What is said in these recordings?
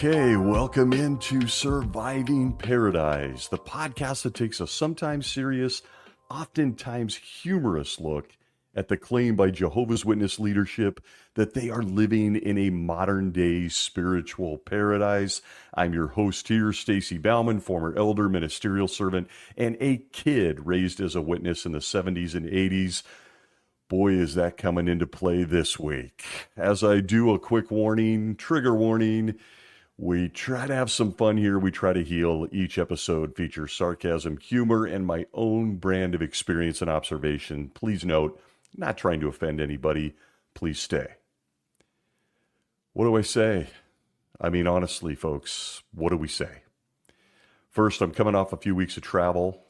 Okay, welcome into Surviving Paradise, the podcast that takes a sometimes serious, oftentimes humorous look at the claim by Jehovah's Witness leadership that they are living in a modern day spiritual paradise. I'm your host here, Stacy Bauman, former elder, ministerial servant, and a kid raised as a witness in the 70s and 80s. Boy, is that coming into play this week. As I do, a quick warning, trigger warning. We try to have some fun here. We try to heal. Each episode features sarcasm, humor, and my own brand of experience and observation. Please note, not trying to offend anybody. Please stay. What do I say? I mean, honestly, folks, what do we say? First, I'm coming off a few weeks of travel.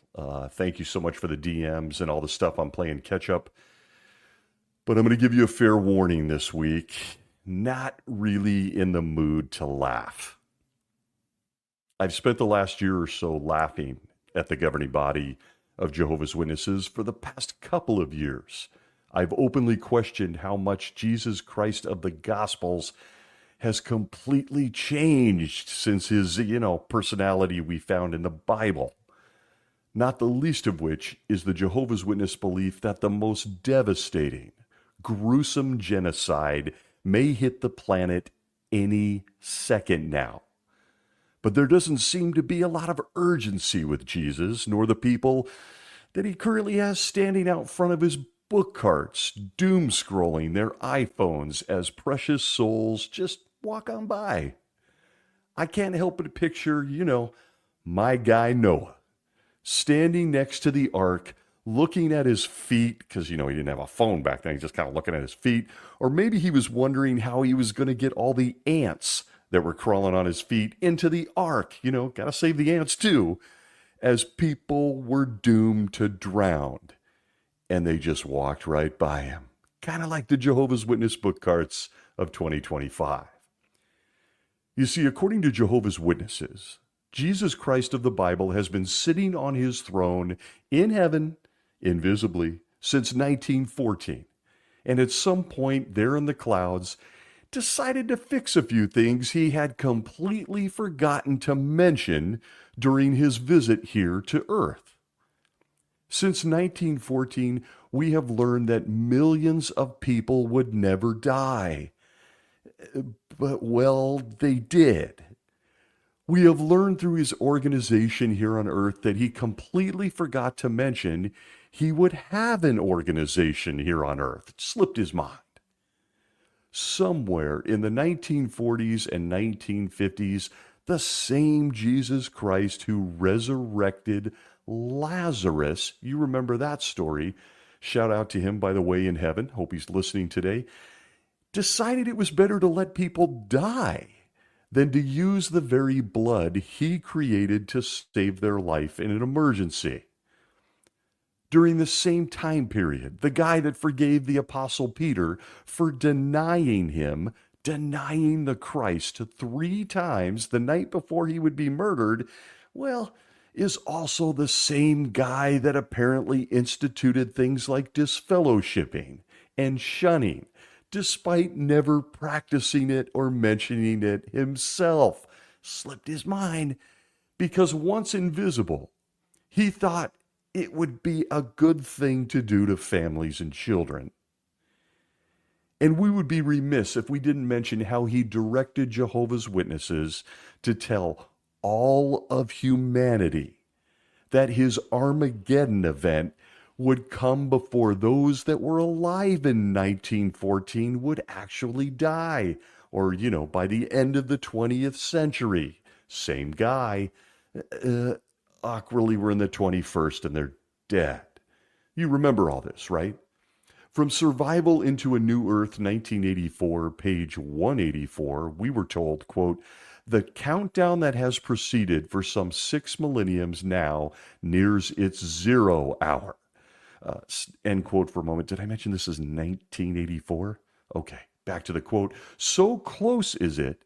Thank you so much for the DMs and all the stuff I'm playing catch up. But I'm going to give you a fair warning this week. Not really in the mood to laugh. I've spent the last year or so laughing at the governing body of Jehovah's Witnesses for the past couple of years. I've openly questioned how much Jesus Christ of the Gospels has completely changed since his, personality we found in the Bible. Not the least of which is the Jehovah's Witness belief that the most devastating, gruesome genocide may hit the planet any second now. But there doesn't seem to be a lot of urgency with Jesus, nor the people that he currently has standing out front of his book carts, doom scrolling their iPhones as precious souls just walk on by. I can't help but picture, my guy Noah, standing next to the ark, looking at his feet, because, he didn't have a phone back then. He's just kind of looking at his feet. Or maybe he was wondering how he was going to get all the ants that were crawling on his feet into the ark. Got to save the ants too, as people were doomed to drown. And they just walked right by him. Kind of like the Jehovah's Witness book carts of 2025. You see, according to Jehovah's Witnesses, Jesus Christ of the Bible has been sitting on his throne in heaven, invisibly, since 1914, and at some point there in the clouds, decided to fix a few things he had completely forgotten to mention during his visit here to Earth. Since 1914, we have learned that millions of people would never die. But, they did. We have learned through his organization here on Earth that he completely forgot to mention he would have an organization here on Earth. It slipped his mind. Somewhere in the 1940s and 1950s, the same Jesus Christ who resurrected Lazarus, you remember that story, shout out to him, by the way, in heaven, hope he's listening today, decided it was better to let people die than to use the very blood he created to save their life in an emergency. During the same time period, the guy that forgave the Apostle Peter for denying the Christ 3 times the night before he would be murdered, is also the same guy that apparently instituted things like disfellowshipping and shunning, despite never practicing it or mentioning it himself. Slipped his mind because once invisible, he thought it would be a good thing to do to families and children. And we would be remiss if we didn't mention how he directed Jehovah's Witnesses to tell all of humanity that his Armageddon event would come before those that were alive in 1914 would actually die, or, by the end of the 20th century. Same guy. Awkwardly, we're in the 21st and they're dead. You remember all this, right? From Survival into a New Earth, 1984, page 184, we were told, quote, "The countdown that has proceeded for some 6 millenniums now nears its 0 hour." End quote for a moment. Did I mention this is 1984? Okay, back to the quote. "So close is it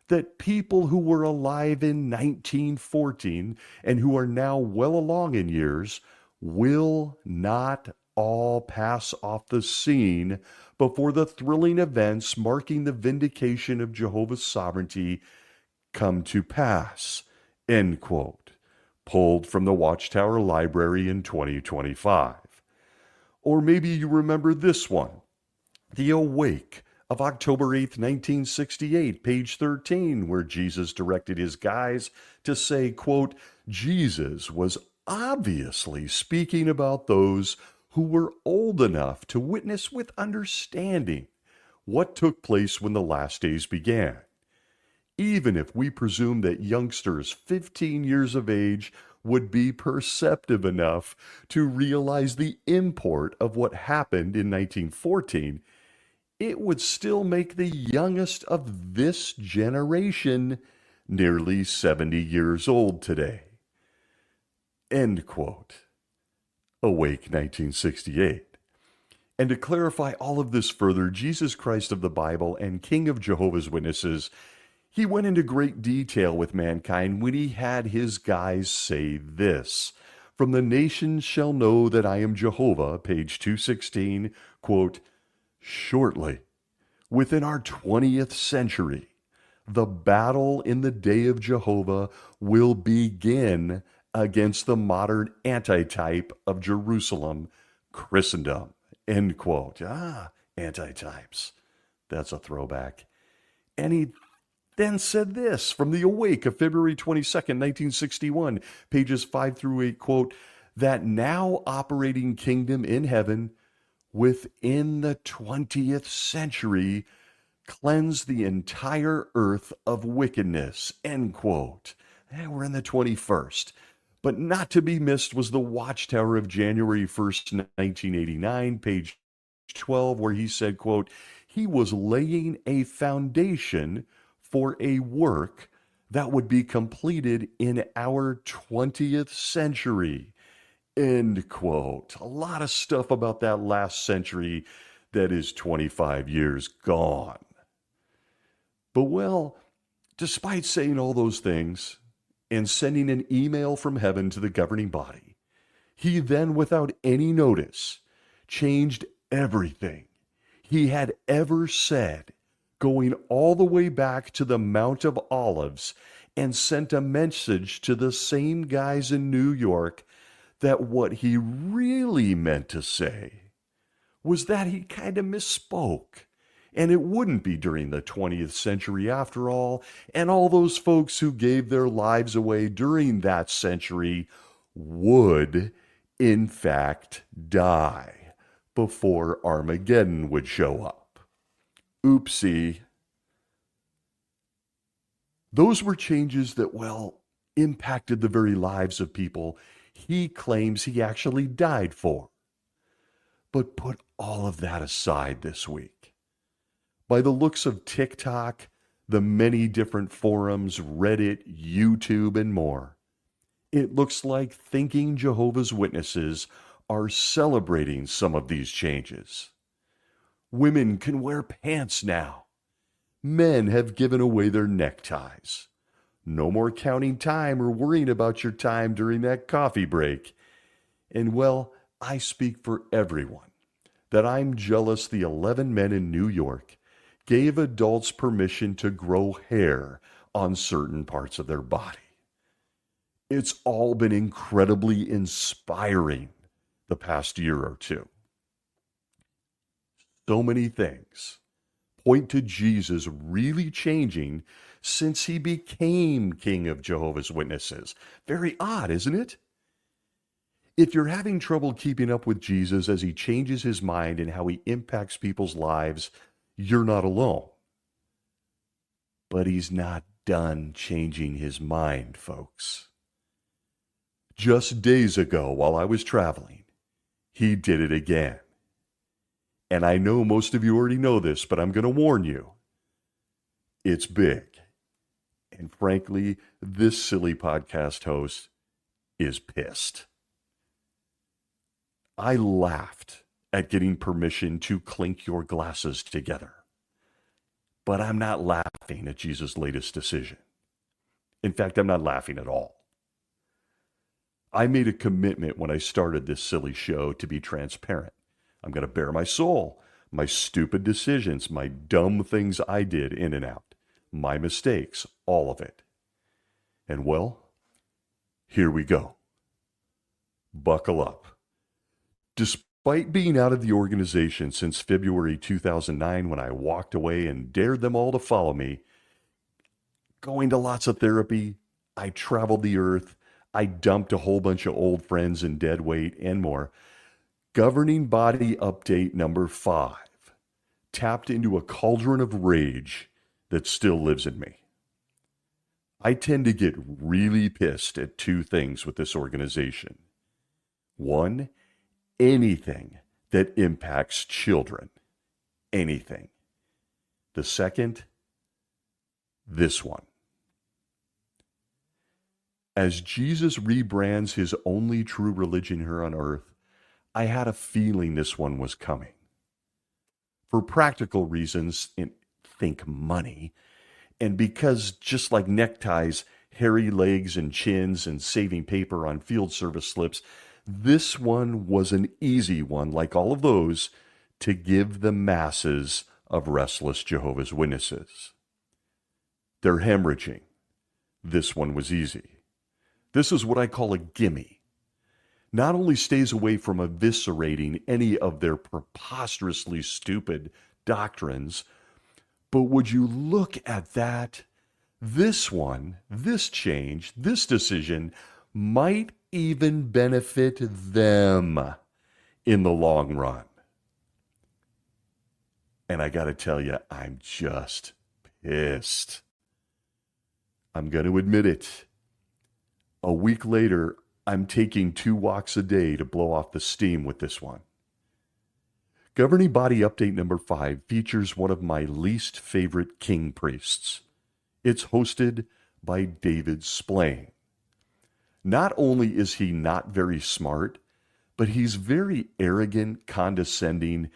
that people who were alive in 1914 and who are now well along in years will not all pass off the scene before the thrilling events marking the vindication of Jehovah's sovereignty come to pass, end quote, pulled from the Watchtower Library in 2025. Or maybe you remember this one, The Awake of October 8th, 1968, page 13, where Jesus directed his guys to say, quote, Jesus was obviously speaking about those who were old enough to witness with understanding what took place when the last days began. Even if we presume that youngsters 15 years of age would be perceptive enough to realize the import of what happened in 1914, it would still make the youngest of this generation nearly 70 years old today. End quote. Awake 1968. And to clarify all of this further, Jesus Christ of the Bible and King of Jehovah's Witnesses, he went into great detail with mankind when he had his guys say this. From the nations shall know that I am Jehovah, page 216, quote, shortly, within our 20th century, the battle in the day of Jehovah will begin against the modern antitype of Jerusalem, Christendom, end quote. Antitypes. That's a throwback. And he then said this from the Awake of February 22nd, 1961, pages 5 through 8, quote, that now operating kingdom in heaven within the 20th century cleanse the entire earth of wickedness, end quote. We're in the 21st. But not to be missed was the Watchtower of January 1st, 1989, page 12, where he said, quote, he was laying a foundation for a work that would be completed in our 20th century, end quote. A lot of stuff about that last century that is 25 years gone. But well, despite saying all those things and sending an email from heaven to the governing body, he then, without any notice, changed everything he had ever said, going all the way back to the Mount of Olives, and sent a message to the same guys in New York that what he really meant to say was that he kind of misspoke. And it wouldn't be during the 20th century after all, and all those folks who gave their lives away during that century would, in fact, die before Armageddon would show up. Oopsie. Those were changes that, well, impacted the very lives of people he claims he actually died for. But put all of that aside this week. By the looks of TikTok, the many different forums, Reddit, YouTube, and more, it looks like thinking Jehovah's Witnesses are celebrating some of these changes. Women can wear pants now. Men have given away their neckties. No more counting time or worrying about your time during that coffee break. And well, I speak for everyone that I'm jealous the 11 men in New York gave adults permission to grow hair on certain parts of their body. It's all been incredibly inspiring the past year or two. So many things point to Jesus really changing since he became King of Jehovah's Witnesses. Very odd, isn't it? If you're having trouble keeping up with Jesus as he changes his mind and how he impacts people's lives, you're not alone. But he's not done changing his mind, folks. Just days ago, while I was traveling, he did it again. And I know most of you already know this, but I'm going to warn you. It's big. And frankly, this silly podcast host is pissed. I laughed at getting permission to clink your glasses together. But I'm not laughing at Jesus' latest decision. In fact, I'm not laughing at all. I made a commitment when I started this silly show to be transparent. I'm going to bare my soul, my stupid decisions, my dumb things I did in and out. my mistakes, all of it. And well, here we go. Buckle up. Despite being out of the organization since February 2009, when I walked away and dared them all to follow me, going to lots of therapy, I traveled the earth, I dumped a whole bunch of old friends and dead weight and more. Governing body update number 5 tapped into a cauldron of rage that still lives in me. I tend to get really pissed at 2 things with this organization. 1, anything that impacts children. Anything. The second, this one. As Jesus rebrands his only true religion here on earth, I had a feeling this one was coming. For practical reasons, think money, and because just like neckties, hairy legs and chins, and saving paper on field service slips, this one was an easy one, like all of those, to give the masses of restless Jehovah's Witnesses. They're hemorrhaging. This one was easy. This is what I call a gimme. Not only stays away from eviscerating any of their preposterously stupid doctrines, but would you look at that? This one, this change, this decision might even benefit them in the long run. And I got to tell you, I'm just pissed. I'm going to admit it. A week later, I'm taking 2 walks a day to blow off the steam with this one. Governing Body Update number 5 features one of my least favorite king priests. It's hosted by David Splain. Not only is he not very smart, but he's very arrogant, condescending,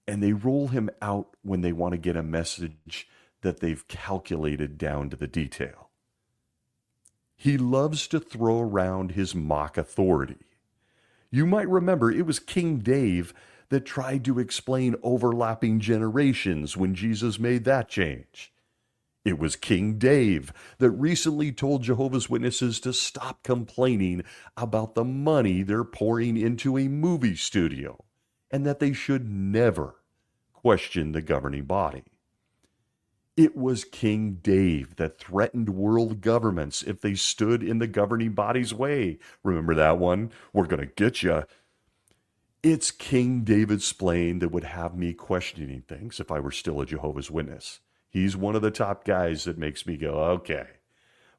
and they roll him out when they want to get a message that they've calculated down to the detail. He loves to throw around his mock authority. You might remember it was King Dave that tried to explain overlapping generations when Jesus made that change. It was King Dave that recently told Jehovah's Witnesses to stop complaining about the money they're pouring into a movie studio and that they should never question the governing body. It was King Dave that threatened world governments if they stood in the governing body's way. Remember that one? We're going to get you. It's King David Splain that would have me questioning things if I were still a Jehovah's Witness. He's one of the top guys that makes me go, okay.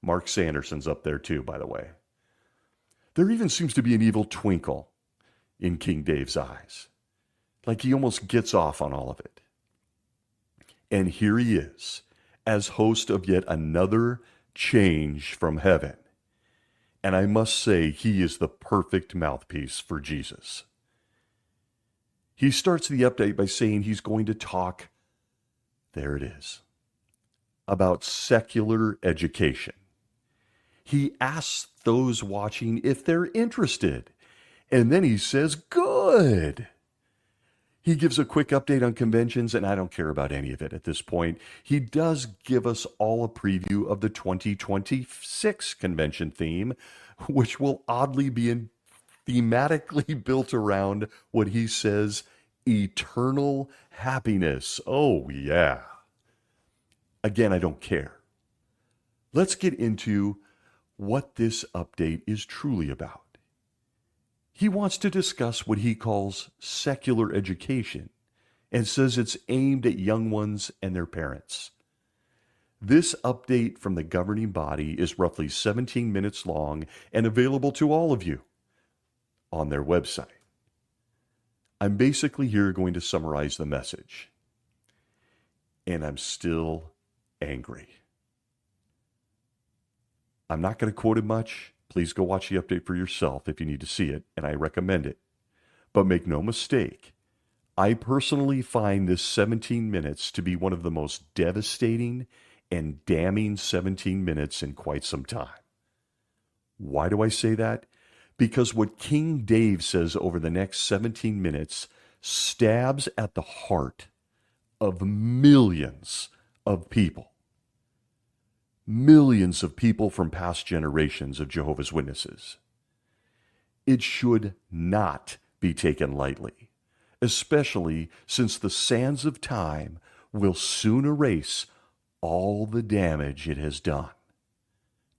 Mark Sanderson's up there too, by the way. There even seems to be an evil twinkle in King Dave's eyes. Like he almost gets off on all of it. And here he is, as host of yet another change from heaven. And I must say, he is the perfect mouthpiece for Jesus. He starts the update by saying he's going to talk, there it is, about secular education. He asks those watching if they're interested, and then he says, good. He gives a quick update on conventions, and I don't care about any of it at this point. He does give us all a preview of the 2026 convention theme, which will oddly be thematically built around what he says, eternal happiness. Oh, yeah. Again, I don't care. Let's get into what this update is truly about. He wants to discuss what he calls secular education and says it's aimed at young ones and their parents. This update from the governing body is roughly 17 minutes long and available to all of you on their website. I'm basically here going to summarize the message. And I'm still angry. I'm not going to quote it much. Please go watch the update for yourself if you need to see it, and I recommend it. But make no mistake, I personally find this 17 minutes to be one of the most devastating and damning 17 minutes in quite some time. Why do I say that? Because what King Dave says over the next 17 minutes stabs at the heart of millions of people. millions of people from past generations of Jehovah's Witnesses. It should not be taken lightly, especially since the sands of time will soon erase all the damage it has done.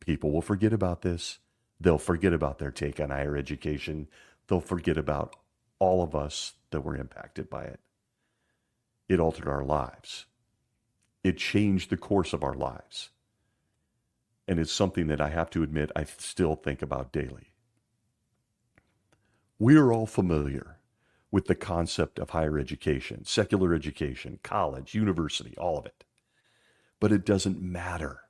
People will forget about this. They'll forget about their take on higher education. They'll forget about all of us that were impacted by it. It altered our lives. It changed the course of our lives. And it's something that I have to admit I still think about daily. We are all familiar with the concept of higher education, secular education, college, university, all of it. But it doesn't matter.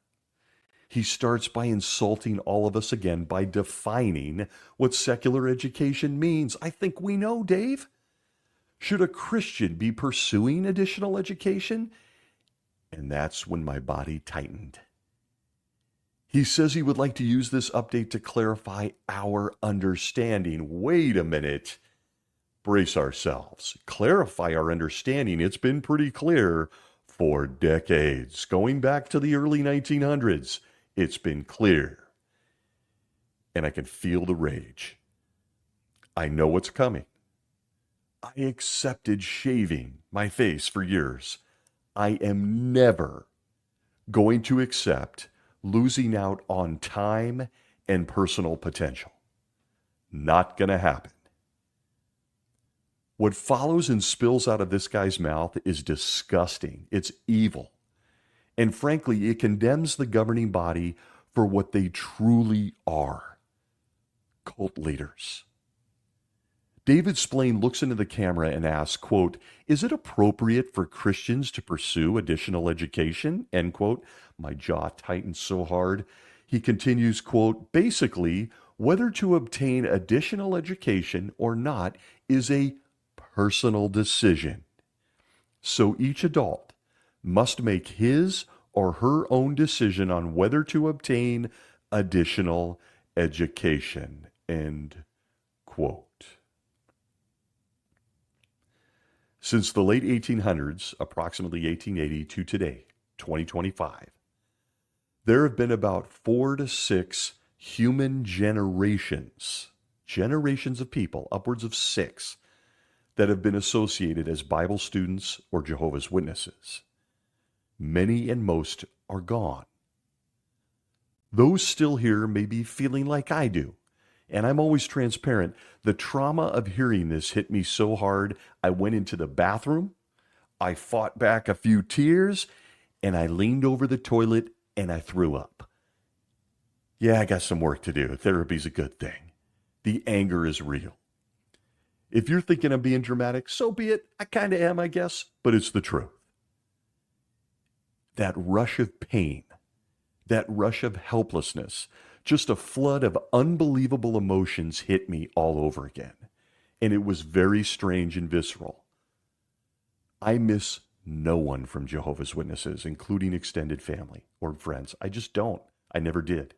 He starts by insulting all of us again by defining what secular education means. I think we know, Dave. Should a Christian be pursuing additional education? And that's when my body tightened. He says he would like to use this update to clarify our understanding. Wait a minute. Brace ourselves. Clarify our understanding. It's been pretty clear for decades. Going back to the early 1900s, it's been clear. And I can feel the rage. I know what's coming. I accepted shaving my face for years. I am never going to accept losing out on time and personal potential. Not going to happen. What follows and spills out of this guy's mouth is disgusting. It's evil. And frankly, it condemns the governing body for what they truly are. Cult leaders. David Splain looks into the camera and asks, quote, "Is it appropriate for Christians to pursue additional education?" End quote. My jaw tightens so hard. He continues, quote, "Basically, whether to obtain additional education or not is a personal decision. So each adult must make his or her own decision on whether to obtain additional education." End quote. Since the late 1800s, approximately 1880 to today, 2025, there have been about 4 to 6 human generations of people, upwards of 6, that have been associated as Bible students or Jehovah's Witnesses. Many and most are gone. Those still here may be feeling like I do. And I'm always transparent. The trauma of hearing this hit me so hard, I went into the bathroom, I fought back a few tears, and I leaned over the toilet and I threw up. Yeah, I got some work to do. Therapy's a good thing. The anger is real. If you're thinking I'm being dramatic, so be it. I kind of am, I guess, but it's the truth. That rush of pain, that rush of helplessness, just a flood of unbelievable emotions hit me all over again. And it was very strange and visceral. I miss no one from Jehovah's Witnesses, including extended family or friends. I just don't. I never did.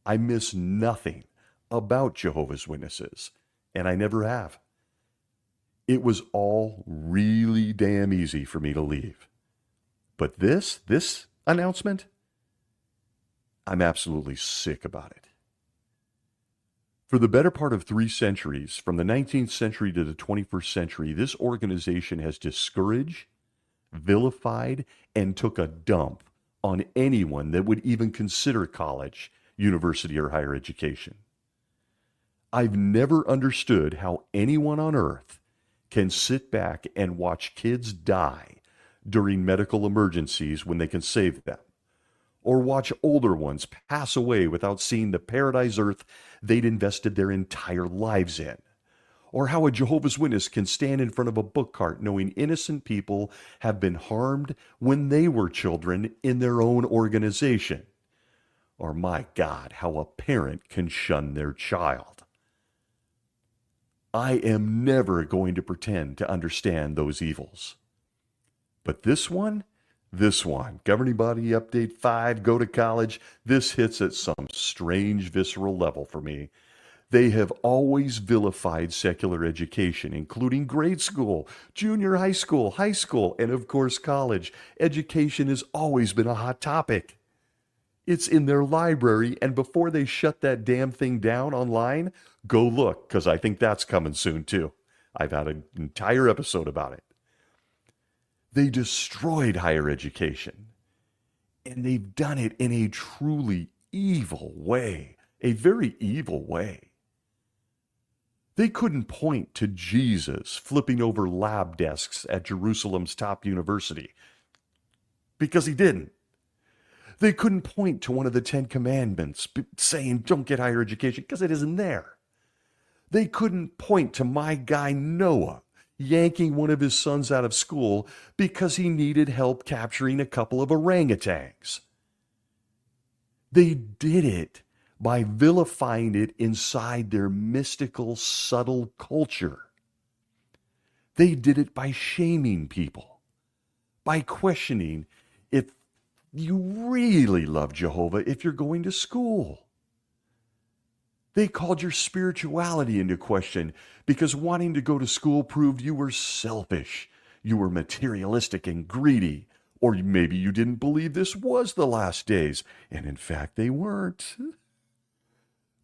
I miss nothing about Jehovah's Witnesses, and I never have. It was all really damn easy for me to leave. But this announcement, I'm absolutely sick about it. For the better part of 3 centuries, from the 19th century to the 21st century, this organization has discouraged, vilified, and took a dump on anyone that would even consider college, university, or higher education. I've never understood how anyone on earth can sit back and watch kids die during medical emergencies when they can save them, or watch older ones pass away without seeing the paradise earth they'd invested their entire lives in, or how a Jehovah's Witness can stand in front of a book cart knowing innocent people have been harmed when they were children in their own organization, or, my God, how a parent can shun their child. I am never going to pretend to understand those evils. But this one, Governing Body Update 5, Go to College, this hits at some strange visceral level for me. They have always vilified secular education, including grade school, junior high school, and of course college. Education has always been a hot topic. It's in their library, and before they shut that damn thing down online, go look, because I think that's coming soon too. I've had an entire episode about it. They destroyed higher education, and they've done it in a truly evil way, a very evil way. They couldn't point to Jesus flipping over lab desks at Jerusalem's top university because he didn't. They couldn't point to one of the 10 Commandments saying don't get higher education because it isn't there. They couldn't point to my guy Noah yanking one of his sons out of school because he needed help capturing a couple of orangutans. They did it by vilifying it inside their mystical, subtle culture. They did it by shaming people, by questioning if you really love Jehovah if you're going to school. They called your spirituality into question because wanting to go to school proved you were selfish, you were materialistic and greedy, or maybe you didn't believe this was the last days, and in fact they weren't.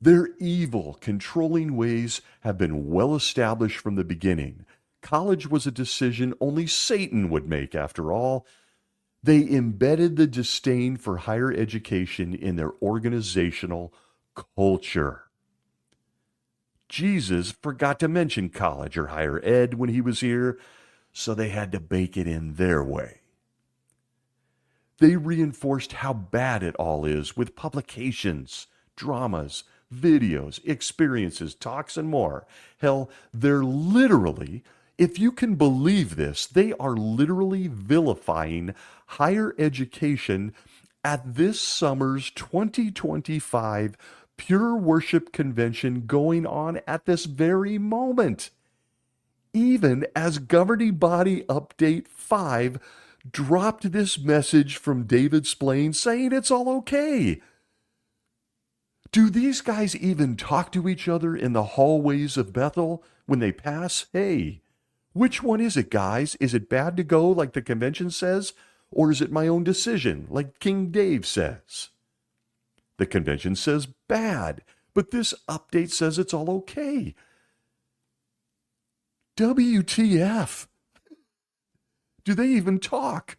Their evil, controlling ways have been well established from the beginning. College was a decision only Satan would make, after all. They embedded the disdain for higher education in their organizational culture. Jesus forgot to mention college or higher ed when he was here, so they had to bake it in their way. They reinforced how bad it all is with publications, dramas, videos, experiences, talks, and more. Hell, they're literally, if you can believe this, they are literally vilifying higher education at this summer's 2025 Pure Worship Convention going on at this very moment. Even as Governing Body Update 5 dropped this message from David Splain saying it's all okay. Do these guys even talk to each other in the hallways of Bethel when they pass? Hey, which one is it, guys? Is it bad to go like the convention says? Or is it my own decision like King Dave says? The convention says bad, but this update says it's all okay. WTF? Do they even talk?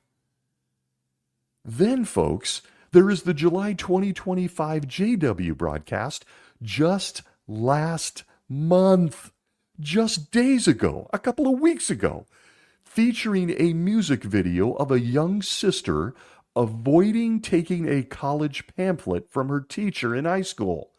Then, folks, there is the July 2025 JW broadcast just last month, just days ago, a couple of weeks ago, featuring a music video of a young sister avoiding taking a college pamphlet from her teacher in high school.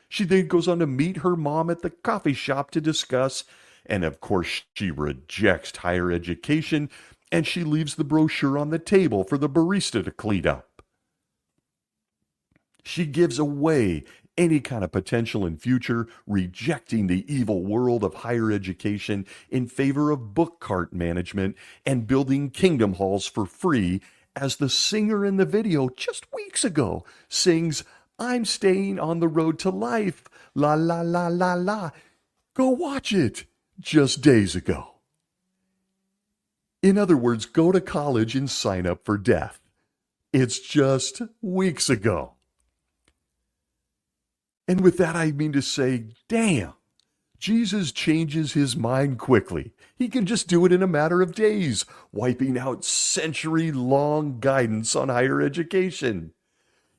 She then goes on to meet her mom at the coffee shop to discuss, and of course she rejects higher education, and she leaves the brochure on the table for the barista to clean up. She gives away any kind of potential in future, rejecting the evil world of higher education in favor of book cart management and building kingdom halls for free, as the singer in the video just weeks ago sings, "I'm staying on the road to life, la la la la la." Go watch it just days ago. In other words, go to college and sign up for death. It's just weeks ago. And with that, I mean to say, damn, Jesus changes his mind quickly. He can just do it in a matter of days, wiping out century-long guidance on higher education.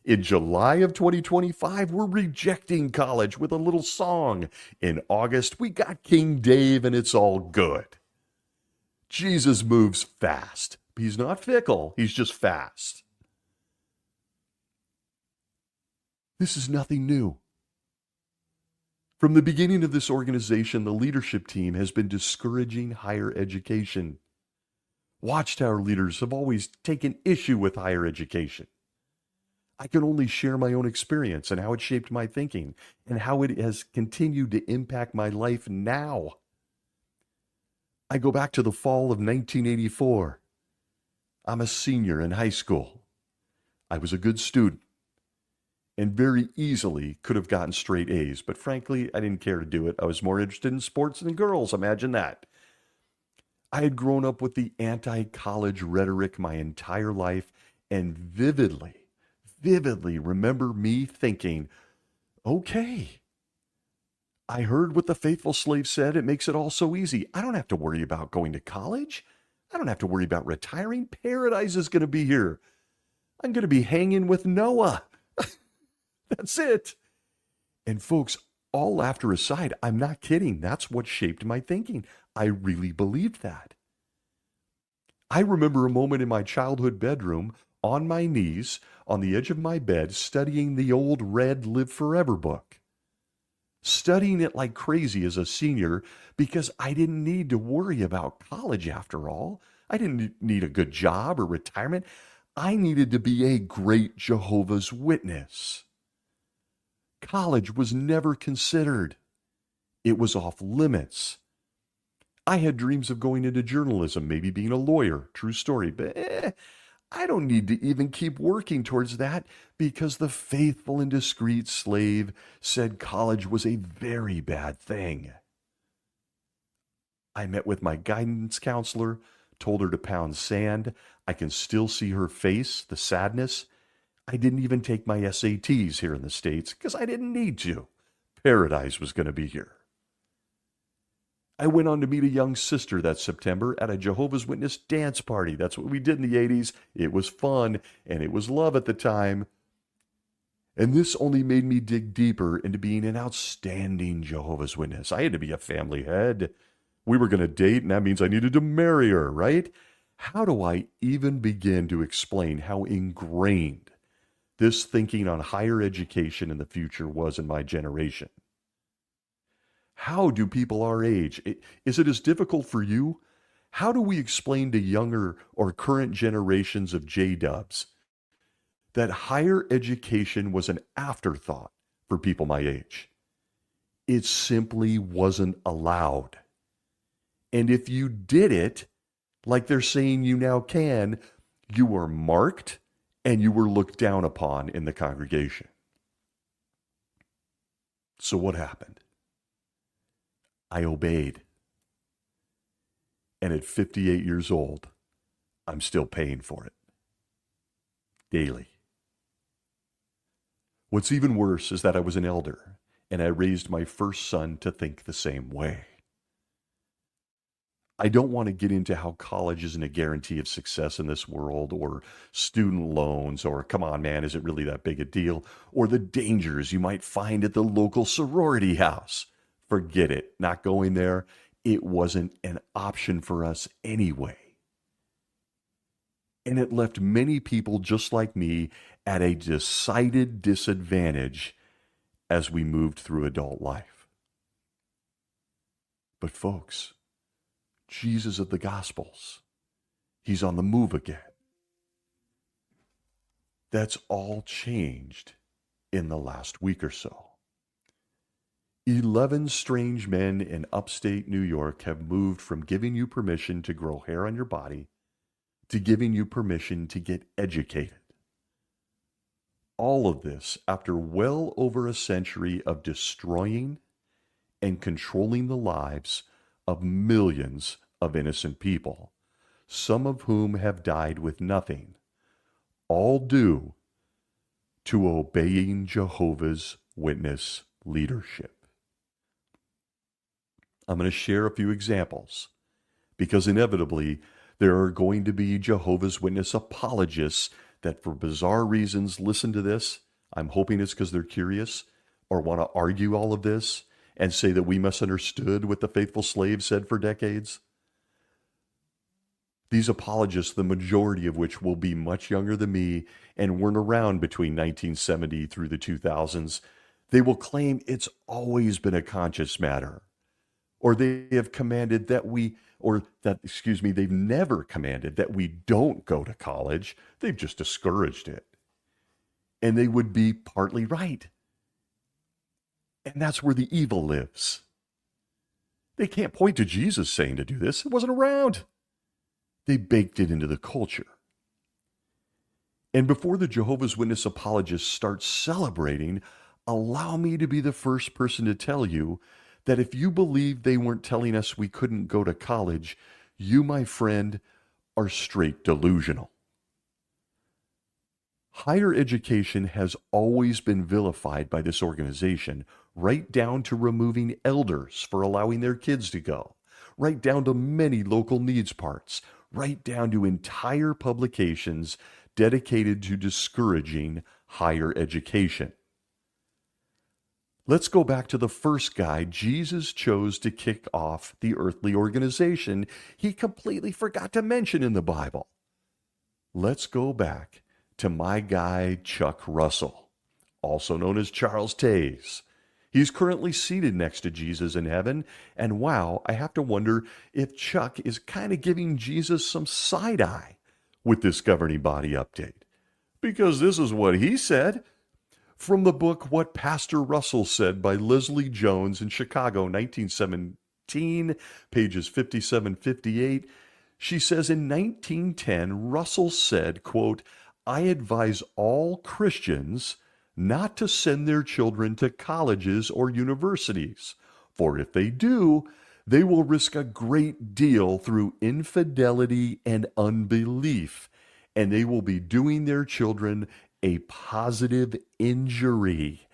In July of 2025, we're rejecting college with a little song. In August, we got King Dave, and it's all good. Jesus moves fast. He's not fickle. He's just fast. This is nothing new. From the beginning of this organization, the leadership team has been discouraging higher education. Watchtower leaders have always taken issue with higher education. I can only share my own experience and how it shaped my thinking and how it has continued to impact my life now. I go back to the fall of 1984. I'm a senior in high school. I was a good student and very easily could have gotten straight A's, but frankly, I didn't care to do it. I was more interested in sports than girls, imagine that. I had grown up with the anti-college rhetoric my entire life and vividly vividly remember me thinking, okay, I heard what the faithful slave said. It makes it all so easy. I don't have to worry about going to college. I don't have to worry about retiring. Paradise is going to be here. I'm going to be hanging with Noah. That's it. And folks, all laughter aside, I'm not kidding. That's what shaped my thinking. I really believed that. I remember a moment in my childhood bedroom on my knees on the edge of my bed studying the old red Live Forever book. Studying it like crazy as a senior because I didn't need to worry about college after all. I didn't need a good job or retirement. I needed to be a great Jehovah's Witness. College was never considered. It was off limits. I had dreams of going into journalism, maybe being a lawyer, true story, but I don't need to even keep working towards that because the faithful and discreet slave said college was a very bad thing. I met with my guidance counselor, told her to pound sand. I can still see her face, the sadness. I didn't even take my SATs here in the States because I didn't need to. Paradise was going to be here. I went on to meet a young sister that September at a Jehovah's Witness dance party. That's what we did in the 80s. It was fun, and it was love at the time. And this only made me dig deeper into being an outstanding Jehovah's Witness. I had to be a family head. We were going to date, and that means I needed to marry her, right? How do I even begin to explain how ingrained this thinking on higher education in the future was in my generation? How do people our age, is it as difficult for you? How do we explain to younger or current generations of J-dubs that higher education was an afterthought for people my age? It simply wasn't allowed. And if you did it, like they're saying you now can, you were marked and you were looked down upon in the congregation. So what happened? I obeyed. And at 58 years old, I'm still paying for it. Daily. What's even worse is that I was an elder, and I raised my first son to think the same way. I don't want to get into how college isn't a guarantee of success in this world, or student loans, or come on, man, is it really that big a deal? Or the dangers you might find at the local sorority house. Forget it. Not going there. It wasn't an option for us anyway. And it left many people just like me at a decided disadvantage as we moved through adult life. But folks, Jesus of the Gospels, he's on the move again. That's all changed in the last week or so. 11 strange men in upstate New York have moved from giving you permission to grow hair on your body to giving you permission to get educated. All of this after well over a century of destroying and controlling the lives of millions of innocent people, some of whom have died with nothing, all due to obeying Jehovah's Witness leadership. I'm going to share a few examples because inevitably there are going to be Jehovah's Witness apologists that for bizarre reasons listen to this. I'm hoping it's because they're curious or want to argue all of this and say that we misunderstood what the faithful slave said for decades. These apologists, the majority of which will be much younger than me and weren't around between 1970 through the 2000s, they will claim it's always been a conscious matter. Or they have commanded that they've never commanded that we don't go to college. They've just discouraged it. And they would be partly right. And that's where the evil lives. They can't point to Jesus saying to do this. It wasn't around. They baked it into the culture. And before the Jehovah's Witness apologists start celebrating, allow me to be the first person to tell you that if you believe they weren't telling us we couldn't go to college, you, my friend, are straight delusional. Higher education has always been vilified by this organization, right down to removing elders for allowing their kids to go, right down to many local needs parts, right down to entire publications dedicated to discouraging higher education. Let's go back to the first guy Jesus chose to kick off the earthly organization he completely forgot to mention in the Bible. Let's go back to my guy Chuck Russell, also known as Charles Taze. He's currently seated next to Jesus in heaven, and wow, I have to wonder if Chuck is kind of giving Jesus some side eye with this governing body update. Because this is what he said. From the book What Pastor Russell Said by Leslie Jones in Chicago, 1917, pages 57-58, she says in 1910, Russell said, quote, I advise all Christians not to send their children to colleges or universities, for if they do, they will risk a great deal through infidelity and unbelief, and they will be doing their children a positive injury,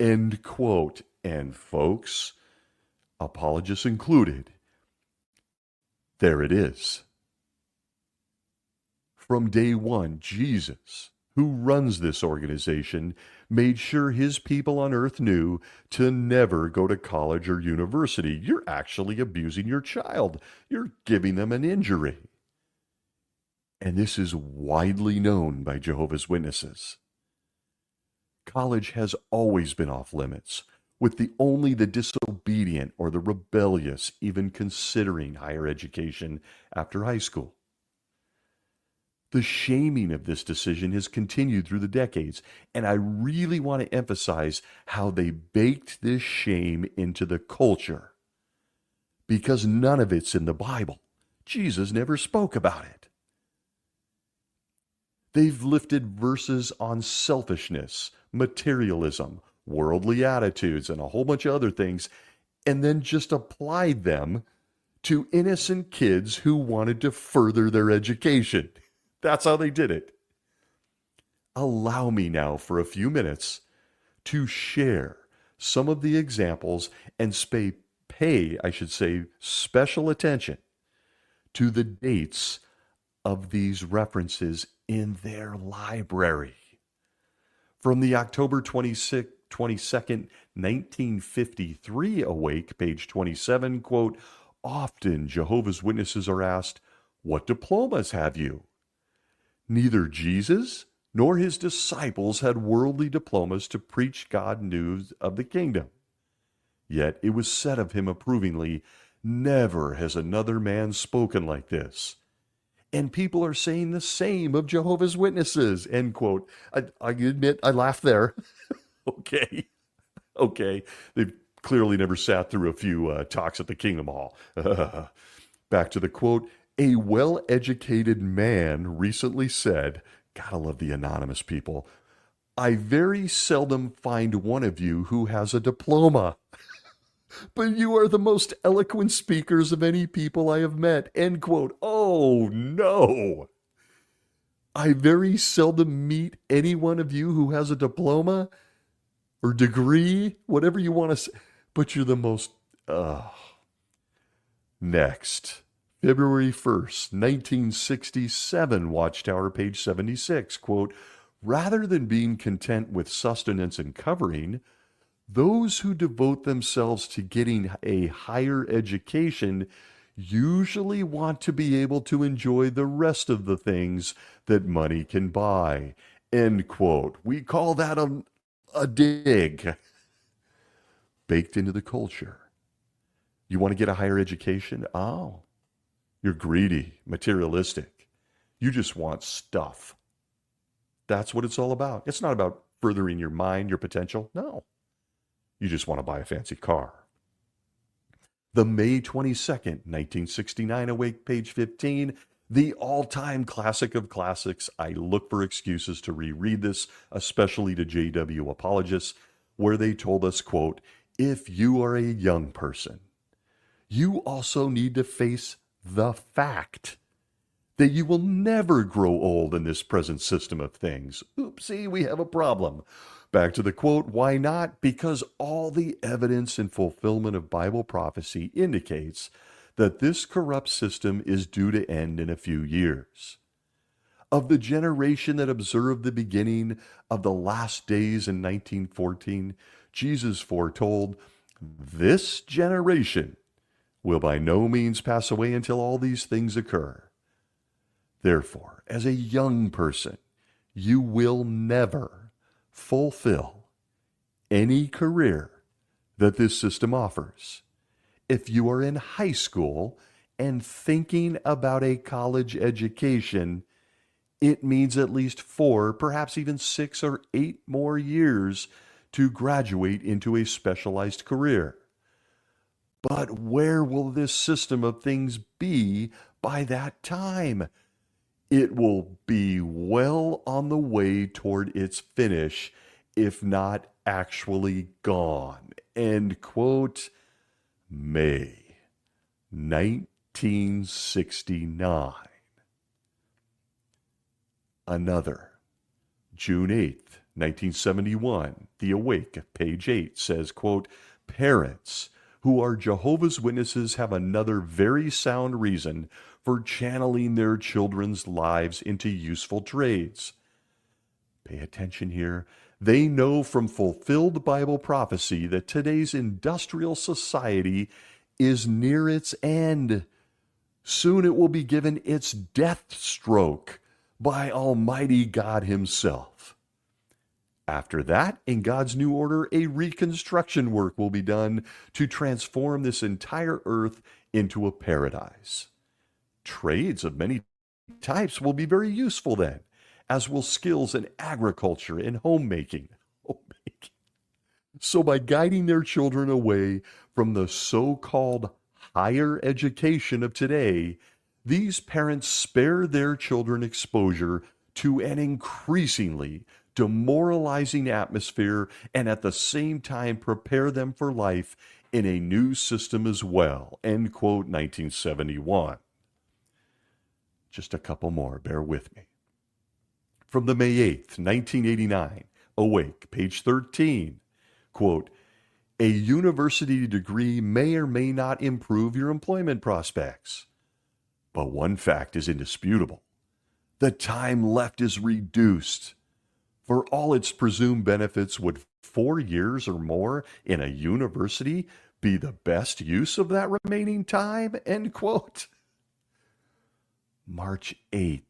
end quote. And folks, apologists included, there it is. From day one, Jesus, who runs this organization, made sure his people on earth knew to never go to college or university. You're actually abusing your child. You're giving them an injury. And this is widely known by Jehovah's Witnesses. College has always been off limits, with only the disobedient or the rebellious even considering higher education after high school. The shaming of this decision has continued through the decades, and I really want to emphasize how they baked this shame into the culture, because none of it's in the Bible. Jesus never spoke about it. They've lifted verses on selfishness, materialism, worldly attitudes, and a whole bunch of other things, and then just applied them to innocent kids who wanted to further their education. That's how they did it. Allow me now for a few minutes to share some of the examples and pay special attention to the dates of these references in their library. From the October 22nd, 1953 Awake, page 27, quote, often Jehovah's Witnesses are asked, what diplomas have you? Neither Jesus nor his disciples had worldly diplomas to preach God news of the kingdom. Yet it was said of him approvingly, never has another man spoken like this. And people are saying the same of Jehovah's Witnesses, end quote. I admit I laughed there. Okay. They've clearly never sat through a few talks at the Kingdom Hall. Back to the quote. A well-educated man recently said, gotta love the anonymous people, I very seldom find one of you who has a diploma. But you are the most eloquent speakers of any people I have met, end quote. Oh, no. I very seldom meet any one of you who has a diploma or degree, whatever you want to say, but you're the most, Next. February 1st, 1967, Watchtower, page 76, quote, rather than being content with sustenance and covering, those who devote themselves to getting a higher education usually want to be able to enjoy the rest of the things that money can buy, end quote. We call that a dig. Baked into the culture. You want to get a higher education? Oh. You're greedy, materialistic. You just want stuff. That's what it's all about. It's not about furthering your mind, your potential. No. You just want to buy a fancy car. The May 22nd, 1969 Awake, page 15, the all-time classic of classics. I look for excuses to reread this, especially to JW apologists, where they told us, quote, if you are a young person, you also need to face the fact that you will never grow old in this present system of things. Oopsie, we have a problem. Back to the quote, why not? Because all the evidence and fulfillment of Bible prophecy indicates that this corrupt system is due to end in a few years. Of the generation that observed the beginning of the last days in 1914, Jesus foretold, this generation will by no means pass away until all these things occur. Therefore, as a young person, you will never fulfill any career that this system offers. If you are in high school and thinking about a college education, it means at least 4, perhaps even 6 or 8 more years to graduate into a specialized career. But where will this system of things be by that time? It will be well on the way toward its finish, if not actually gone. End quote. May 1969. Another, June 8th, 1971, The Awake, page 8, says, quote, parents who are Jehovah's Witnesses have another very sound reason for channeling their children's lives into useful trades. Pay attention here. They know from fulfilled Bible prophecy that today's industrial society is near its end. Soon it will be given its death stroke by Almighty God Himself. After that, in God's new order, a reconstruction work will be done to transform this entire earth into a paradise. Trades of many types will be very useful then, as will skills in agriculture and homemaking. So by guiding their children away from the so-called higher education of today, these parents spare their children exposure to an increasingly demoralizing atmosphere and at the same time prepare them for life in a new system as well. End quote, 1971. Just a couple more, bear with me. From the May 8th, 1989, Awake, page 13, quote, a university degree may or may not improve your employment prospects. But one fact is indisputable. The time left is reduced. For all its presumed benefits, would 4 years or more in a university be the best use of that remaining time? End quote. March 8th,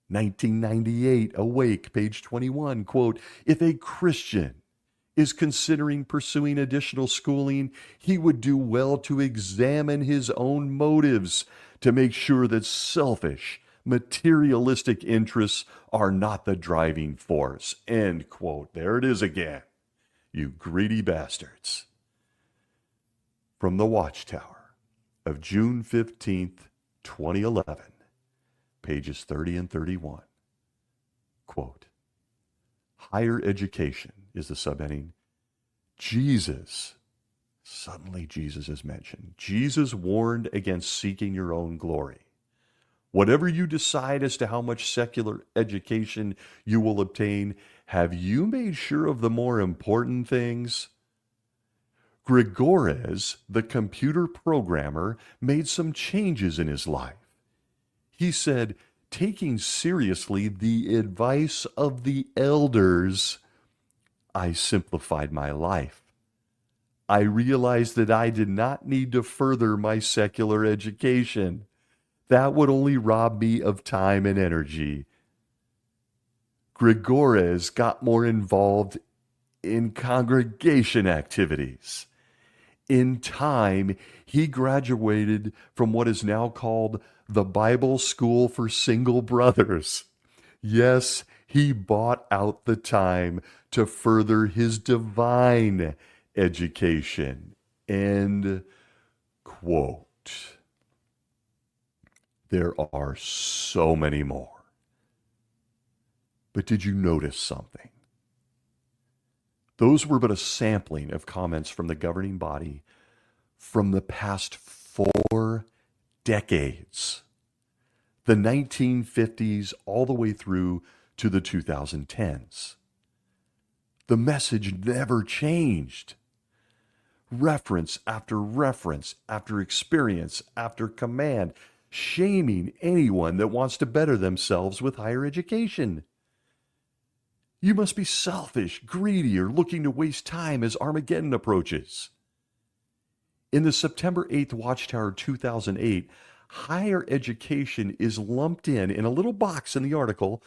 1998, Awake, page 21, quote, if a Christian is considering pursuing additional schooling, he would do well to examine his own motives to make sure that selfish, materialistic interests are not the driving force. End quote. There it is again. You greedy bastards. From the Watchtower of June 15th, 2011, pages 30 and 31. Quote, higher education is the subheading. Suddenly Jesus is mentioned. Jesus warned against seeking your own glory. Whatever you decide as to how much secular education you will obtain, have you made sure of the more important things? Gregores, the computer programmer, made some changes in his life. He said, taking seriously the advice of the elders, I simplified my life. I realized that I did not need to further my secular education. That would only rob me of time and energy. Gregores got more involved in congregation activities. In time, he graduated from what is now called the Bible School for Single Brothers. Yes, he bought out the time to further his divine education. End quote. There are so many more. But did you notice something? Those were but a sampling of comments from the governing body from the past 4 decades. the 1950s all the way through to the 2010s. The message never changed. Reference after experience after command, shaming anyone that wants to better themselves with higher education. You must be selfish, greedy, or looking to waste time as Armageddon approaches. In the September 8th Watchtower 2008, higher education is lumped in a little box in the article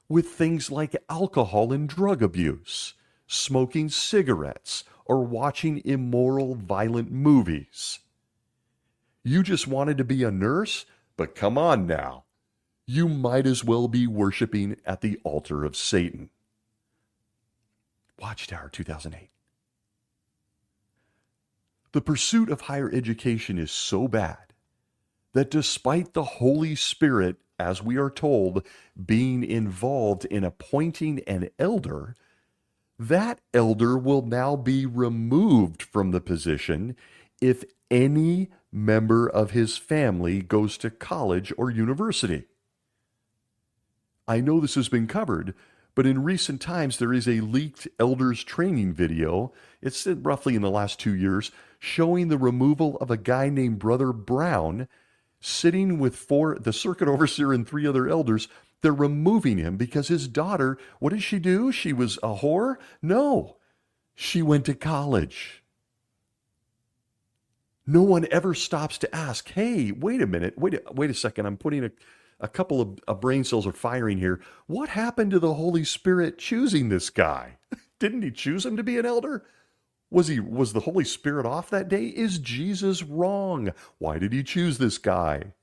with things like alcohol and drug abuse, smoking cigarettes, or watching immoral, violent movies. You just wanted to be a nurse? But come on now. You might as well be worshiping at the altar of Satan. Watchtower 2008. The pursuit of higher education is so bad that despite the Holy Spirit, as we are told, being involved in appointing an elder, that elder will now be removed from the position if any member of his family goes to college or university. I know this has been covered, but in recent times there is a leaked elders training video, it's roughly in the last 2 years, showing the removal of a guy named Brother Brown sitting with the circuit overseer and 3 other elders. They're removing him because his daughter, what did she do? She was a whore? No, she went to college. No one ever stops to ask, hey, wait a minute, wait a second, I'm putting a couple of brain cells are firing here. What happened to the Holy Spirit choosing this guy? Didn't he choose him to be an elder? Was the Holy Spirit off that day? Is Jesus wrong? Why did he choose this guy?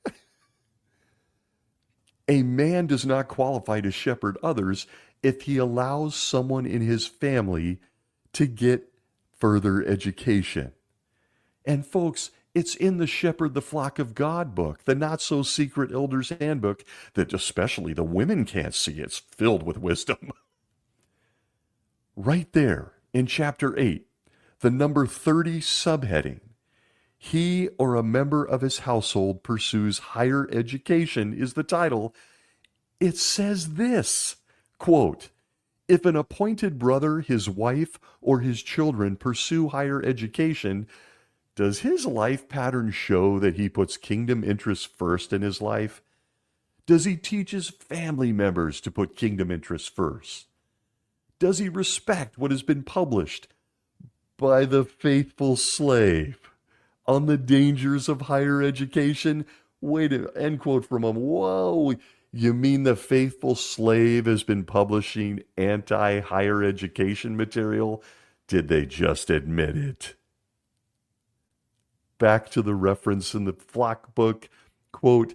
A man does not qualify to shepherd others if he allows someone in his family to get further education. And folks, it's in the Shepherd the Flock of God book, the not-so-secret Elder's Handbook, that especially the women can't see. It's filled with wisdom. Right there in chapter 8, the number 30 subheading, he or a member of his household pursues higher education is the title. It says this, quote, if an appointed brother, his wife, or his children pursue higher education, does his life pattern show that he puts kingdom interests first in his life? Does he teach his family members to put kingdom interests first? Does he respect what has been published by the faithful slave on the dangers of higher education? End quote from him. Whoa, you mean the faithful slave has been publishing anti-higher education material? Did they just admit it? Back to the reference in the Flock book, quote,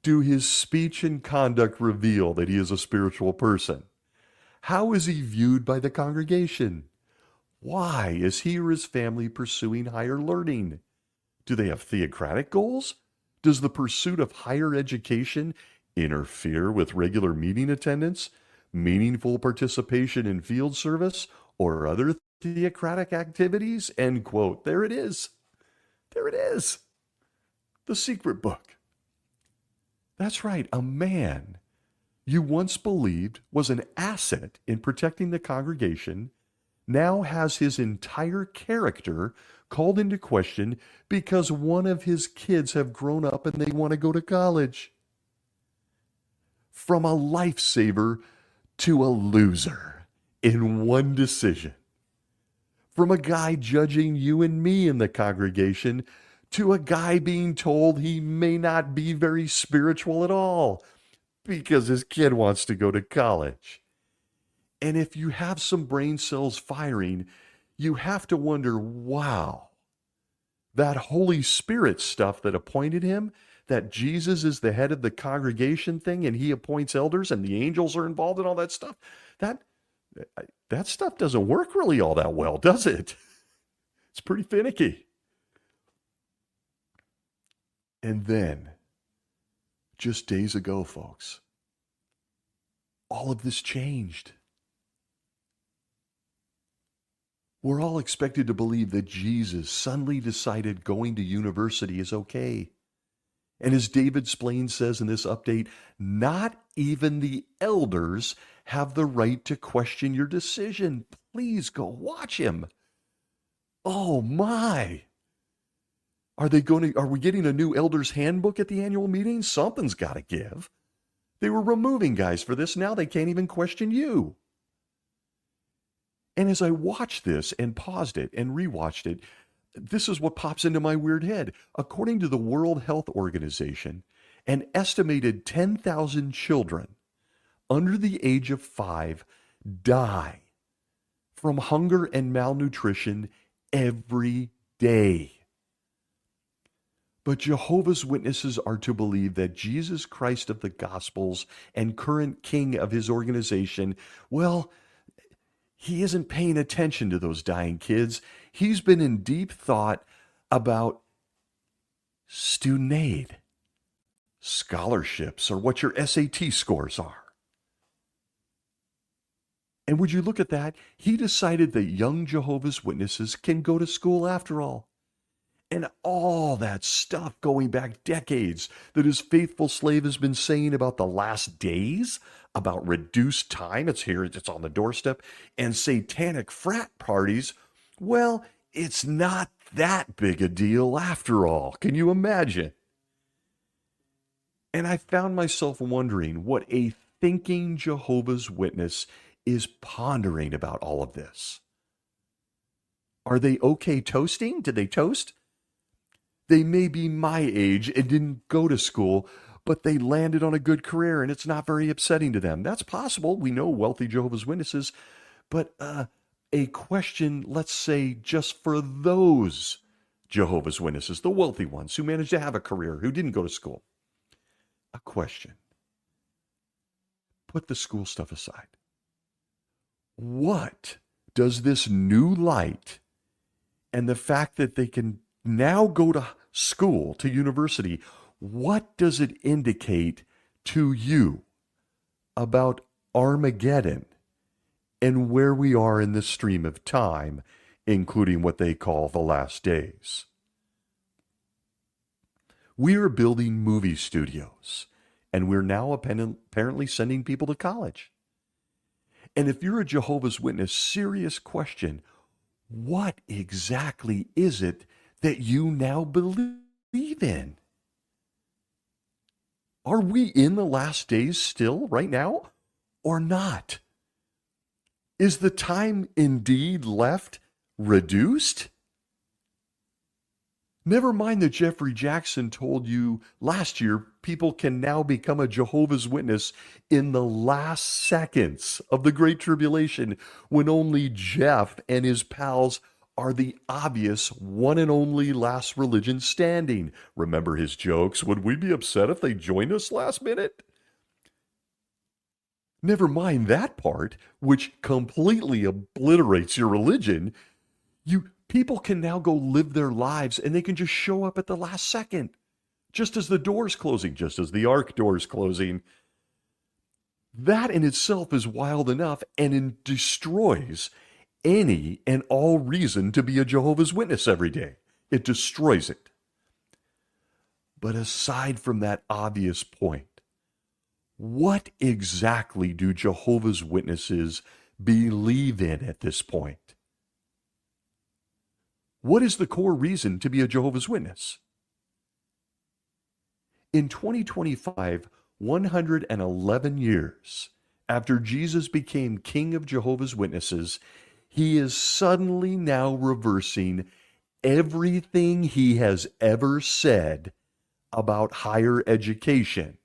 do his speech and conduct reveal that he is a spiritual person? How is he viewed by the congregation? Why is he or his family pursuing higher learning? Do they have theocratic goals? Does the pursuit of higher education interfere with regular meeting attendance, meaningful participation in field service, or other theocratic activities? End quote. There it is. There it is. The secret book. That's right. A man you once believed was an asset in protecting the congregation now has his entire character called into question because one of his kids have grown up and they want to go to college. From a lifesaver to a loser in one decision. From a guy judging you and me in the congregation to a guy being told he may not be very spiritual at all because his kid wants to go to college. And if you have some brain cells firing, you have to wonder, wow, that Holy Spirit stuff that appointed him, that Jesus is the head of the congregation thing and he appoints elders and the angels are involved in all that stuff, that stuff doesn't work really all that well, does it? It's pretty finicky. And then, just days ago, folks, all of this changed. We're all expected to believe that Jesus suddenly decided going to university is okay. And as David Splain says in this update, not even the elders have the right to question your decision. Please go watch him. Oh my. Are we getting a new elders handbook at the annual meeting? Something's got to give. They were removing guys for this. Now they can't even question you. And as I watched this and paused it and rewatched it, this is what pops into my weird head. According to the World Health Organization, an estimated 10,000 children under the age of 5 die from hunger and malnutrition every day. But Jehovah's Witnesses are to believe that Jesus Christ of the Gospels and current king of his organization, well, he isn't paying attention to those dying kids. He's been in deep thought about student aid, scholarships, or what your SAT scores are. And would you look at that? He decided that young Jehovah's Witnesses can go to school after all. And all that stuff going back decades that his faithful slave has been saying about the last days, about reduced time, it's here, it's on the doorstep, and satanic frat parties, well, it's not that big a deal after all. Can you imagine? And I found myself wondering what a thinking Jehovah's Witness is pondering about all of this. Are they okay toasting? Did they toast? They may be my age and didn't go to school, but they landed on a good career and it's not very upsetting to them. That's possible. We know wealthy Jehovah's Witnesses. But a question, let's say, just for those Jehovah's Witnesses, the wealthy ones who managed to have a career, who didn't go to school. A question. Put the school stuff aside. What does this new light and the fact that they can now go to school, to university, what does it indicate to you about Armageddon and where we are in the stream of time, including what they call the last days? We are building movie studios, and we're now apparently sending people to college. And if you're a Jehovah's Witness, serious question, what exactly is it that you now believe in? Are we in the last days still right now or not? Is the time indeed left reduced? Never mind that Jeffrey Jackson told you last year people can now become a Jehovah's Witness in the last seconds of the Great Tribulation when only Jeff and his pals are the obvious one and only last religion standing. Remember his jokes? Would we be upset if they joined us last minute? Never mind that part, which completely obliterates your religion. People can now go live their lives and they can just show up at the last second, just as the door's closing, just as the ark door's closing. That in itself is wild enough and it destroys any and all reason to be a Jehovah's Witness every day. It destroys it. But aside from that obvious point, what exactly do Jehovah's Witnesses believe in at this point? What is the core reason to be a Jehovah's Witness? In 2025, 111 years after Jesus became King of Jehovah's Witnesses, he is suddenly now reversing everything he has ever said about higher education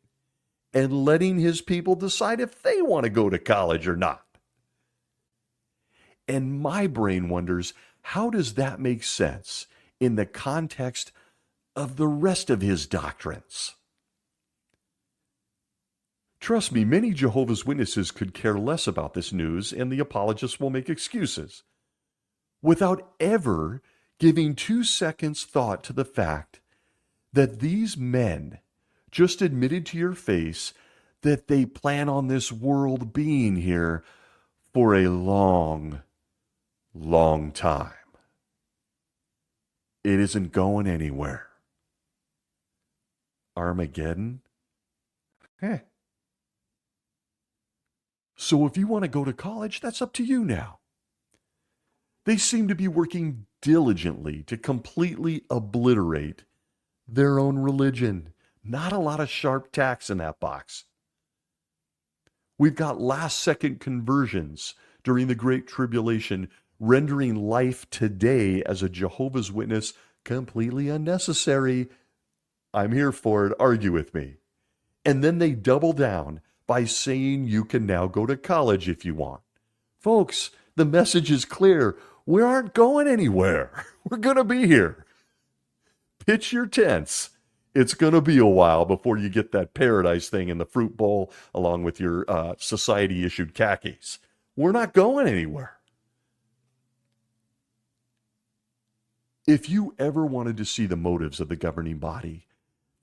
and letting his people decide if they want to go to college or not. And my brain wonders, how does that make sense in the context of the rest of his doctrines? Trust me, many Jehovah's Witnesses could care less about this news, and the apologists will make excuses, without ever giving 2 seconds thought to the fact that these men just admitted to your face that they plan on this world being here for a long, long time. It isn't going anywhere. Armageddon? Heh. So if you want to go to college, that's up to you now. They seem to be working diligently to completely obliterate their own religion. Not a lot of sharp tacks in that box. We've got last second conversions during the Great Tribulation, rendering life today as a Jehovah's Witness completely unnecessary. I'm here for it. Argue with me. And then they double down by saying you can now go to college if you want. Folks, the message is clear. We aren't going anywhere. We're going to be here. Pitch your tents. It's going to be a while before you get that paradise thing in the fruit bowl along with your society-issued khakis. We're not going anywhere. If you ever wanted to see the motives of the governing body,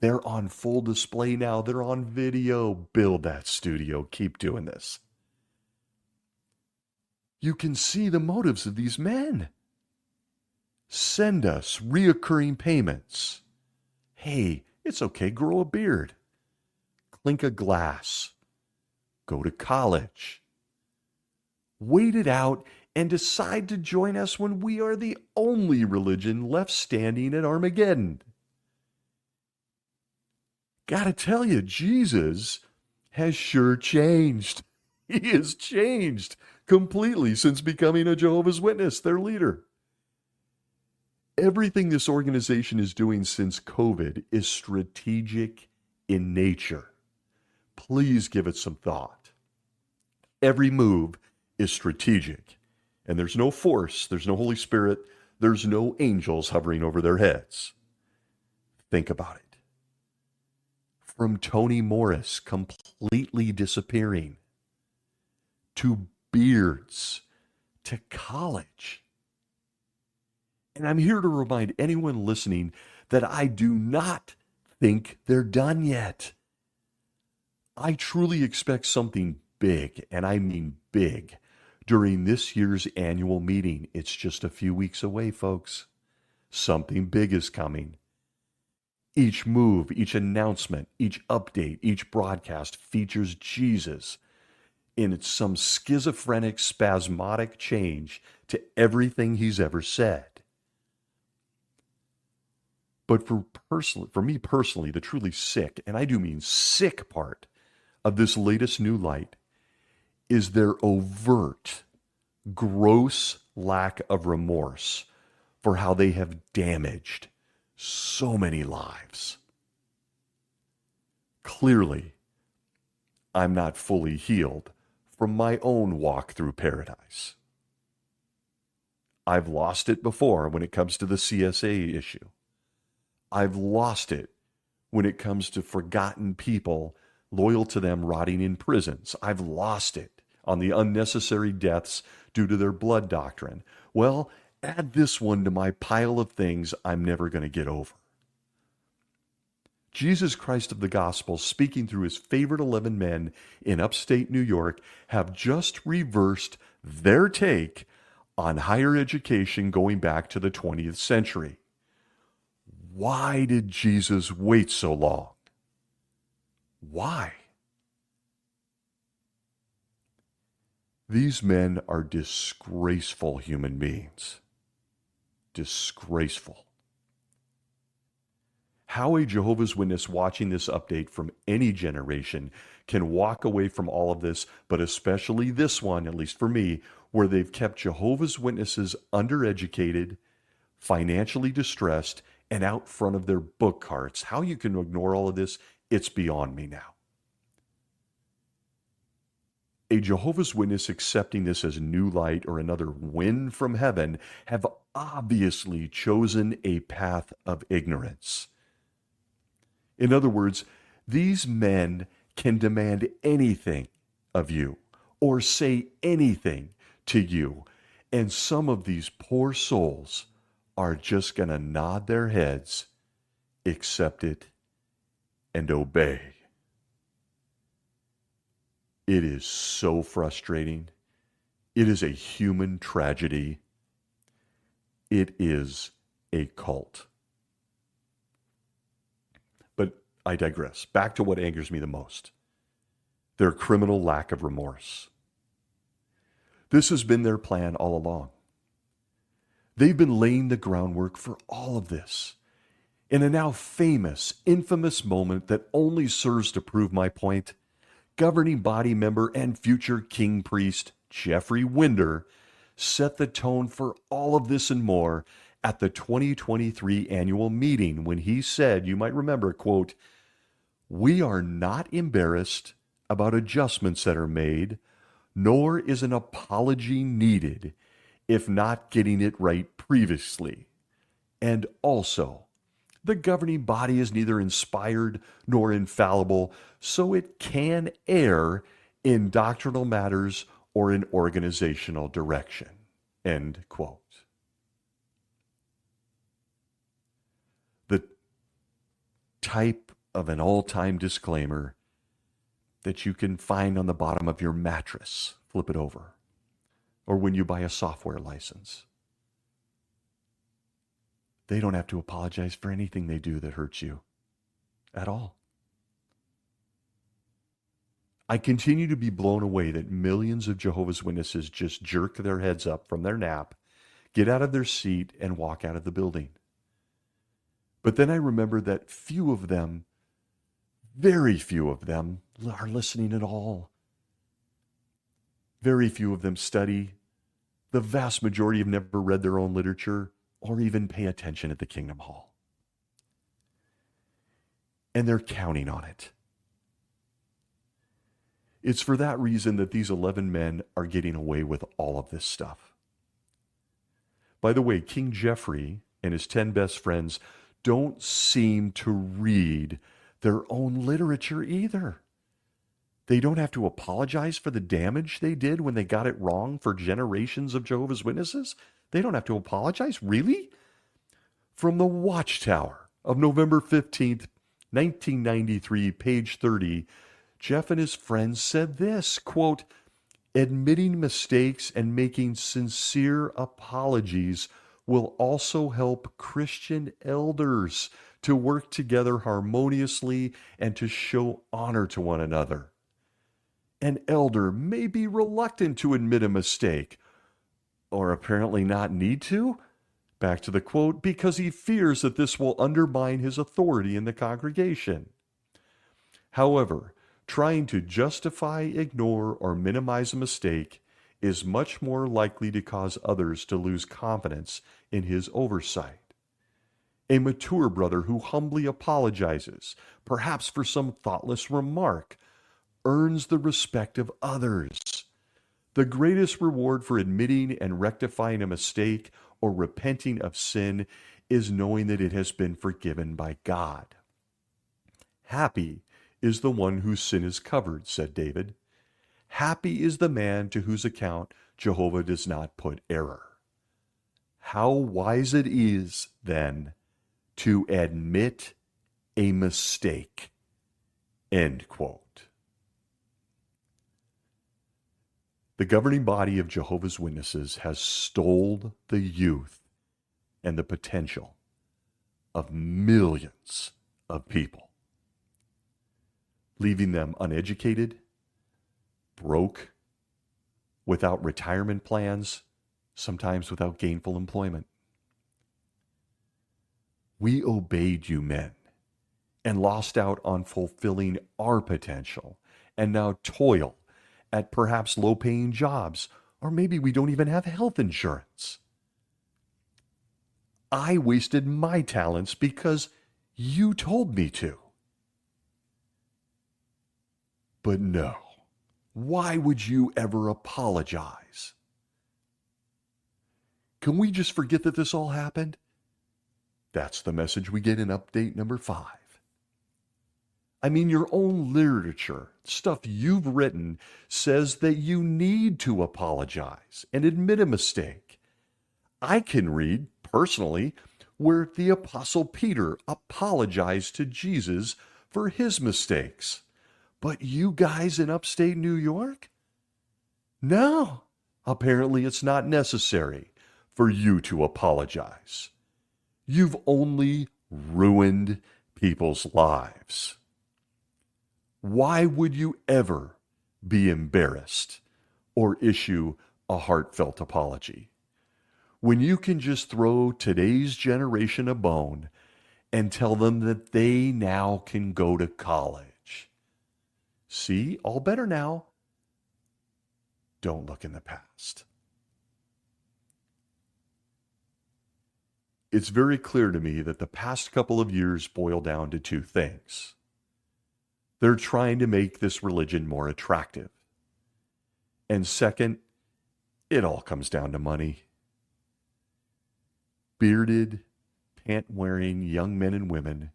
they're on full display now. They're on video. Build that studio. Keep doing this. You can see the motives of these men. Send us reoccurring payments. Hey, it's okay, grow a beard. Clink a glass. Go to college. Wait it out and decide to join us when we are the only religion left standing at Armageddon. Gotta tell you, Jesus has sure changed. He has changed completely since becoming a Jehovah's Witness, their leader. Everything this organization is doing since COVID is strategic in nature. Please give it some thought. Every move is strategic, and there's no force, there's no Holy Spirit, there's no angels hovering over their heads. Think about it. From Toni Morris completely disappearing, to beards, to college. And I'm here to remind anyone listening that I do not think they're done yet. I truly expect something big, and I mean big, during this year's annual meeting. It's just a few weeks away, folks. Something big is coming. Each move, each announcement, each update, each broadcast features Jesus in some schizophrenic, spasmodic change to everything he's ever said. But for me personally, the truly sick, and I do mean sick part of this latest new light is their overt, gross lack of remorse for how they have damaged so many lives. Clearly, I'm not fully healed from my own walk through paradise. I've lost it before when it comes to the CSA issue. I've lost it when it comes to forgotten people loyal to them rotting in prisons. I've lost it on the unnecessary deaths due to their blood doctrine. Well, add this one to my pile of things I'm never going to get over. Jesus Christ of the gospel, speaking through his favorite 11 men in upstate New York, have just reversed their take on higher education going back to the 20th century. Why did Jesus wait so long? Why? These men are disgraceful human beings. Disgraceful. How a Jehovah's Witness watching this update from any generation can walk away from all of this, but especially this one, at least for me, where they've kept Jehovah's Witnesses undereducated, financially distressed, and out front of their book carts. How you can ignore all of this, it's beyond me now. A Jehovah's Witness accepting this as new light or another wind from heaven have obviously chosen a path of ignorance. In other words, these men can demand anything of you or say anything to you, and some of these poor souls are just going to nod their heads, accept it, and obey. It is so frustrating. It is a human tragedy. It is a cult. But I digress. Back to what angers me the most. Their criminal lack of remorse. This has been their plan all along. They've been laying the groundwork for all of this. In a now famous, infamous moment that only serves to prove my point, governing body member and future king priest Jeffrey Winder set the tone for all of this and more at the 2023 annual meeting when he said, you might remember, quote, "We are not embarrassed about adjustments that are made, nor is an apology needed if not getting it right previously. And also, the governing body is neither inspired nor infallible, so it can err in doctrinal matters or in organizational direction." End quote. The type of an all-time disclaimer that you can find on the bottom of your mattress, flip it over, or when you buy a software license. They don't have to apologize for anything they do that hurts you at all. I continue to be blown away that millions of Jehovah's Witnesses just jerk their heads up from their nap, get out of their seat, and walk out of the building. But then I remember that few of them, very few of them, are listening at all. Very few of them study. The vast majority have never read their own literature or even pay attention at the Kingdom Hall. And they're counting on it. It's for that reason that these 11 men are getting away with all of this stuff. By the way, King Jeffrey and his 10 best friends don't seem to read their own literature either. They don't have to apologize for the damage they did when they got it wrong for generations of Jehovah's Witnesses. They don't have to apologize? Really? From the Watchtower of November 15th, 1993, page 30, Jeff and his friends said this, quote, "Admitting mistakes and making sincere apologies will also help Christian elders to work together harmoniously and to show honor to one another. An elder may be reluctant to admit a mistake, or apparently not need to," back to the quote, "because he fears that this will undermine his authority in the congregation. However, trying to justify, ignore, or minimize a mistake is much more likely to cause others to lose confidence in his oversight. A mature brother who humbly apologizes, perhaps for some thoughtless remark, earns the respect of others. The greatest reward for admitting and rectifying a mistake or repenting of sin is knowing that it has been forgiven by God. Happy is the one whose sin is covered," said David. "Happy is the man to whose account Jehovah does not put error." How wise it is, then, to admit a mistake. End quote. The governing body of Jehovah's Witnesses has stole the youth and the potential of millions of people, leaving them uneducated, broke, without retirement plans, sometimes without gainful employment. We obeyed you men and lost out on fulfilling our potential and now toil at perhaps low-paying jobs, or maybe we don't even have health insurance. I wasted my talents because you told me to. But no, why would you ever apologize? Can we just forget that this all happened? That's the message we get in update number 5. I mean, your own literature, stuff you've written, says that you need to apologize and admit a mistake. I can read, personally, where the Apostle Peter apologized to Jesus for his mistakes. But you guys in upstate New York? No, apparently it's not necessary for you to apologize. You've only ruined people's lives. Why would you ever be embarrassed or issue a heartfelt apology when you can just throw today's generation a bone and tell them that they now can go to college? See, all better now. Don't look in the past. It's very clear to me that the past couple of years boil down to two things. They're trying to make this religion more attractive. And second, it all comes down to money. Bearded, pant-wearing young men and women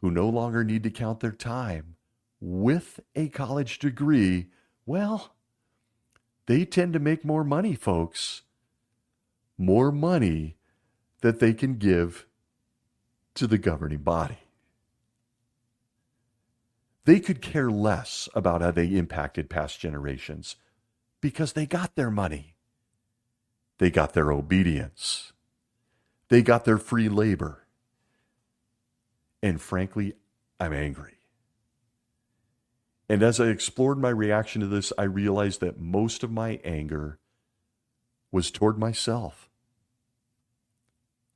who no longer need to count their time with a college degree, well, they tend to make more money, folks. More money that they can give to the governing body. They could care less about how they impacted past generations because they got their money. They got their obedience. They got their free labor. And frankly, I'm angry. And as I explored my reaction to this, I realized that most of my anger was toward myself.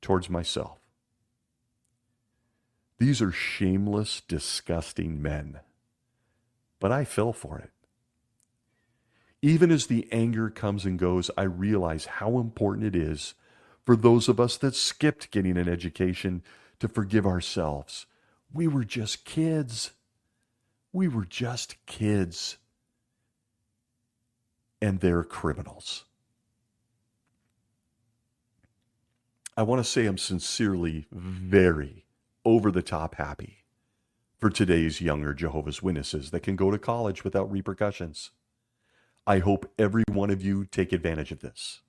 Towards myself. These are shameless, disgusting men. But I fell for it. Even as the anger comes and goes, I realize how important it is for those of us that skipped getting an education to forgive ourselves. We were just kids. We were just kids. And they're criminals. I want to say I'm sincerely very over-the-top happy for today's younger Jehovah's Witnesses that can go to college without repercussions. I hope every one of you take advantage of this.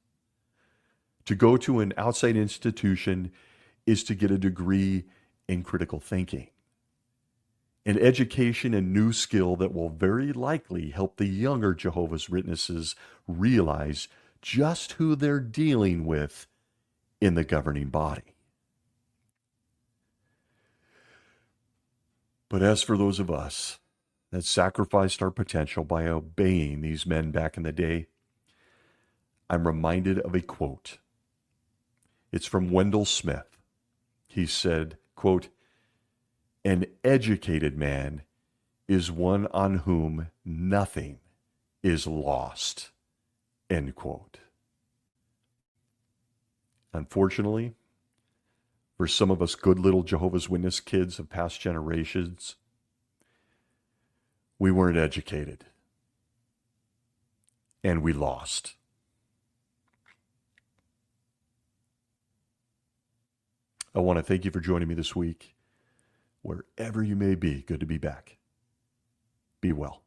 To go to an outside institution is to get a degree in critical thinking, an education and new skill that will very likely help the younger Jehovah's Witnesses realize just who they're dealing with in the governing body. But as for those of us that sacrificed our potential by obeying these men back in the day, I'm reminded of a quote. It's from Wendell Smith. He said, quote, "An educated man is one on whom nothing is lost," end quote. Unfortunately, for some of us good little Jehovah's Witness kids of past generations, we weren't educated. And we lost. I want to thank you for joining me this week. Wherever you may be, good to be back. Be well.